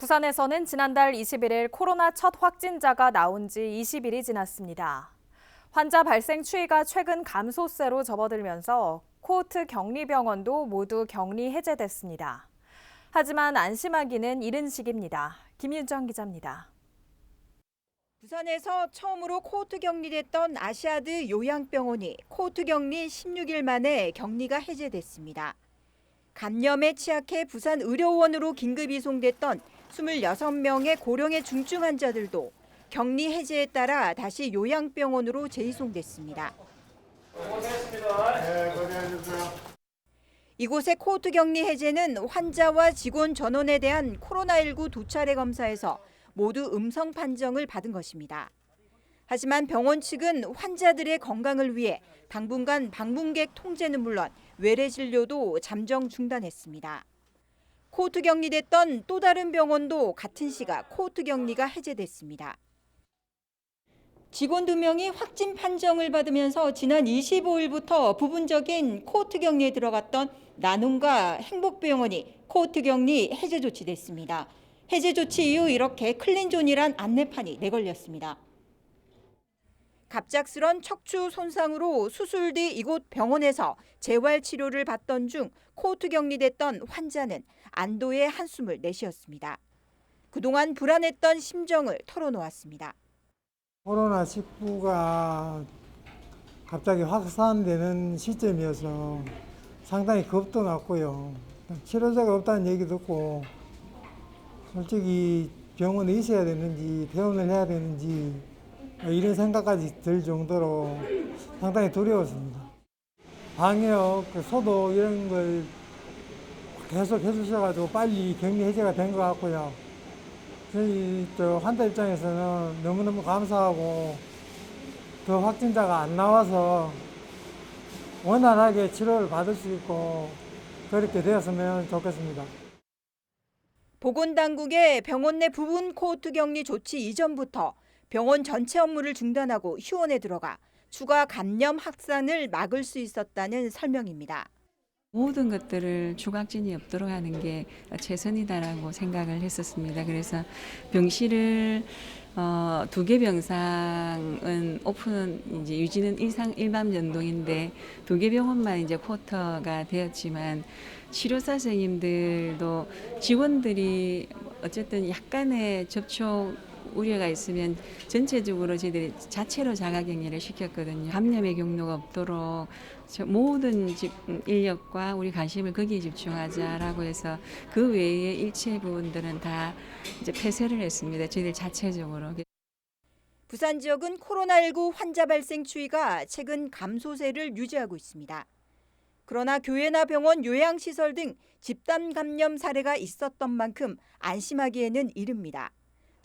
부산에서는 지난달 21일 코로나 첫 확진자가 나온 지 20일이 지났습니다. 환자 발생 추이가 최근 감소세로 접어들면서 코호트 격리병원도 모두 격리 해제됐습니다. 하지만 안심하기는 이른 시기입니다. 김윤정 기자입니다. 부산에서 처음으로 코호트 격리됐던 아시아드 요양병원이 코호트 격리 16일 만에 격리가 해제됐습니다. 감염에 취약해 부산 의료원으로 긴급 이송됐던 26명의 고령의 중증 환자들도 격리 해제에 따라 다시 요양병원으로 재이송됐습니다. 이곳의 코호트 격리 해제는 환자와 직원 전원에 대한 코로나19 두 차례 검사에서 모두 음성 판정을 받은 것입니다. 하지만 병원 측은 환자들의 건강을 위해 당분간 방문객 통제는 물론 외래 진료도 잠정 중단했습니다. 코호트 격리됐던 또 다른 병원도 같은 시각 코호트 격리가 해제됐습니다. 직원 2명이 확진 판정을 받으면서 지난 25일부터 부분적인 코호트 격리에 들어갔던 나눔과 행복병원이 코호트 격리 해제 조치됐습니다. 해제 조치 이후 이렇게 클린존이란 안내판이 내걸렸습니다. 갑작스런 척추 손상으로 수술 뒤 이곳 병원에서 재활 치료를 받던 중 코호트 격리됐던 환자는 안도의 한숨을 내쉬었습니다. 그동안 불안했던 심정을 털어놓았습니다. 코로나19가 갑자기 확산되는 시점이어서 상당히 겁도 났고요. 치료제가 없다는 얘기 듣고 솔직히 병원에 있어야 되는지 퇴원을 해야 되는지 이런 생각까지 들 정도로 상당히 두려웠습니다. 방역, 소독 이런 걸 계속 해주셔가지고 빨리 격리 해제가 된 것 같고요. 저희 환자 입장에서는 너무너무 감사하고 더 확진자가 안 나와서 원활하게 치료를 받을 수 있고 그렇게 되었으면 좋겠습니다. 보건당국의 병원 내 부분 코호트 격리 조치 이전부터 병원 전체 업무를 중단하고 휴원에 들어가 추가 감염 확산을 막을 수 있었다는 설명입니다. 모든 것들을 추가확진이 없도록 하는 게 최선이다라고 생각을 했었습니다. 그래서 병실을 2개 병상은 오픈 이제 유지는 일반 연동인데 2개 병원만 이제 쿼터가 되었지만 치료사 선생님들도 직원들이 어쨌든 약간의 접촉 우려가 있으면 전체적으로 저희들이 자체로 자가격리를 시켰거든요. 감염의 경로가 없도록 모든 인력과 우리 관심을 거기에 집중하자라고 해서 그 외의 일체 부분들은 다 이제 폐쇄를 했습니다. 저희들 자체적으로. 부산 지역은 코로나19 환자 발생 추이가 최근 감소세를 유지하고 있습니다. 그러나 교회나 병원, 요양시설 등 집단 감염 사례가 있었던 만큼 안심하기에는 이릅니다.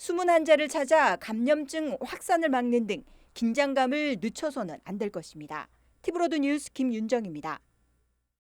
숨은 환자를 찾아 감염증 확산을 막는 등 긴장감을 늦춰서는 안 될 것입니다. 티브로드 뉴스 김윤정입니다.